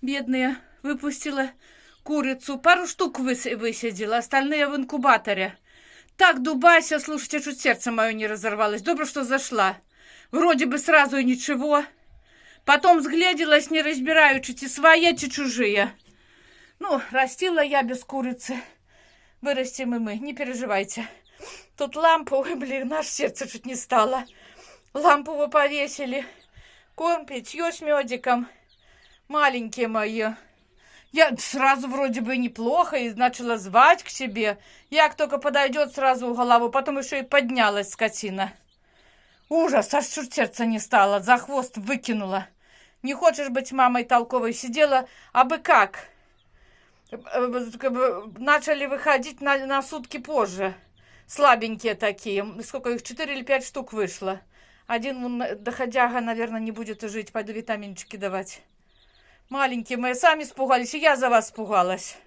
Бедная. Выпустила курицу. Пару штук высидела, остальные в инкубаторе. Так дубася, слушайте, чуть сердце мое не разорвалось. Добро, что зашла. Вроде бы сразу и ничего. Потом взгляделась, не разбираю, чи свои, чи чужие. Ну, растила я без курицы. Вырастим и мы, не переживайте. Тут лампу, ой, блин, наше сердце чуть не стало. Лампу вы повесили. Корм, питье с медиком. Маленькие мои. Я сразу вроде бы неплохо и начала звать к себе. Як только подойдет сразу в голову, потом еще и поднялась скотина. Ужас, аж чуть сердце не стало, за хвост выкинула. Не хочешь быть мамой толковой, сидела, а бы как. Начали выходить на сутки позже. Слабенькие такие. Сколько их, 4 или 5 штук вышло. Один доходяга, наверное, не будет жить. Пойду витаминчики давать. Маленькие мои сами испугались, и я за вас испугалась.